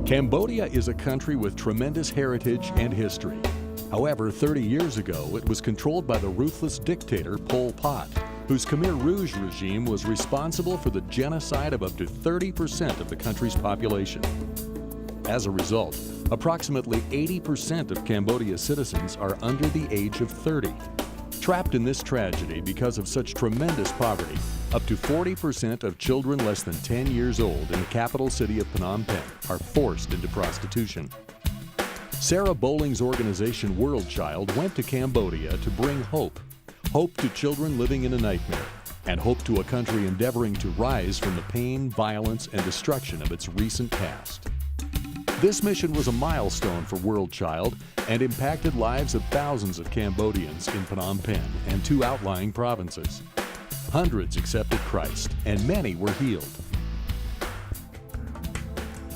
Cambodia is a country with tremendous heritage and history. However, 30 years ago, it was controlled by the ruthless dictator Pol Pot, whose Khmer Rouge regime was responsible for the genocide of up to 30% of the country's population. As a result, approximately 80% of Cambodia's citizens are under the age of 30. Trapped in this tragedy because of such tremendous poverty, up to 40% of children less than 10 years old in the capital city of Phnom Penh are forced into prostitution. Sarah Bowling's organization World Child went to Cambodia to bring hope. Hope to children living in a nightmare, and hope to a country endeavoring to rise from the pain, violence, and destruction of its recent past. This mission was a milestone for World Child and impacted lives of thousands of Cambodians in Phnom Penh and 2 outlying provinces. Hundreds accepted Christ, and many were healed.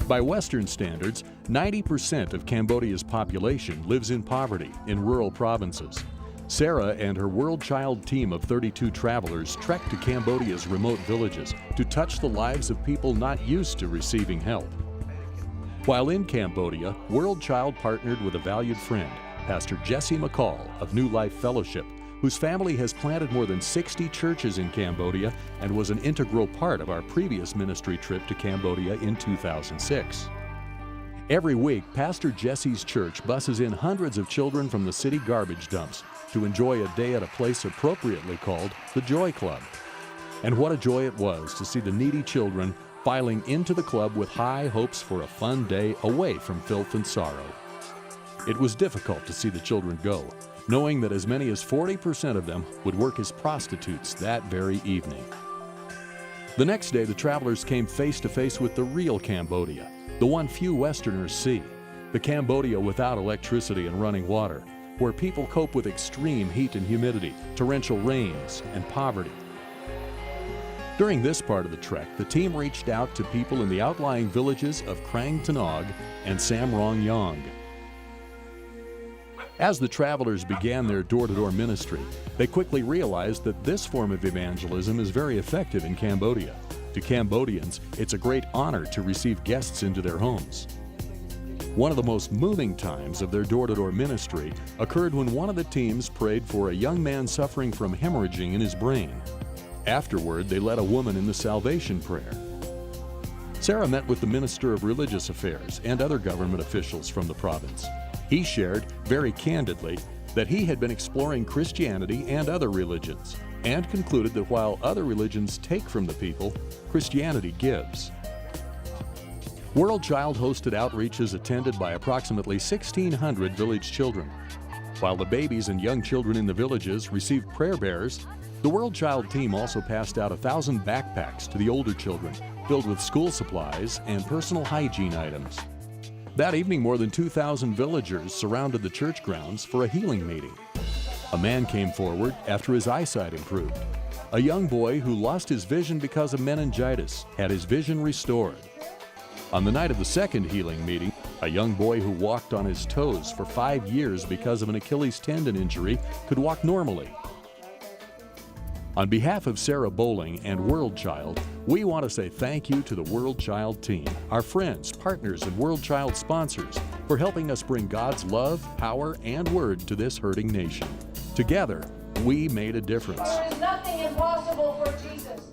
By Western standards, 90% of Cambodia's population lives in poverty in rural provinces. Sarah and her World Child team of 32 travelers trekked to Cambodia's remote villages to touch the lives of people not used to receiving help. While in Cambodia, World Child partnered with a valued friend, Pastor Jesse McCall of New Life Fellowship, whose family has planted more than 60 churches in Cambodia and was an integral part of our previous ministry trip to Cambodia in 2006. Every week, Pastor Jesse's church buses in hundreds of children from the city garbage dumps to enjoy a day at a place appropriately called the Joy Club. And what a joy it was to see the needy children filing into the club with high hopes for a fun day away from filth and sorrow. It was difficult to see the children go, knowing that as many as 40% of them would work as prostitutes that very evening. The next day, the travelers came face to face with the real Cambodia, the one few Westerners see, the Cambodia without electricity and running water, where people cope with extreme heat and humidity, torrential rains, and poverty. During this part of the trek, the team reached out to people in the outlying villages of Krang Tanog and Samrong Yang. As the travelers began their door-to-door ministry, they quickly realized that this form of evangelism is very effective in Cambodia. To Cambodians, it's a great honor to receive guests into their homes. One of the most moving times of their door-to-door ministry occurred when one of the teams prayed for a young man suffering from hemorrhaging in his brain. Afterward, they led a woman in the salvation prayer. Sarah met with the Minister of Religious Affairs and other government officials from the province. He shared, very candidly, that he had been exploring Christianity and other religions, and concluded that while other religions take from the people, Christianity gives. World Child hosted outreaches attended by approximately 1,600 village children. While the babies and young children in the villages received prayer bearers, the World Child team also passed out 1,000 backpacks to the older children, filled with school supplies and personal hygiene items. That evening, more than 2,000 villagers surrounded the church grounds for a healing meeting. A man came forward after his eyesight improved. A young boy who lost his vision because of meningitis had his vision restored. On the night of the second healing meeting, a young boy who walked on his toes for 5 years because of an Achilles tendon injury could walk normally. On behalf of Sarah Bowling and World Child, we want to say thank you to the World Child team, our friends, partners, and World Child sponsors for helping us bring God's love, power, and word to this hurting nation. Together, we made a difference. There is nothing impossible for Jesus.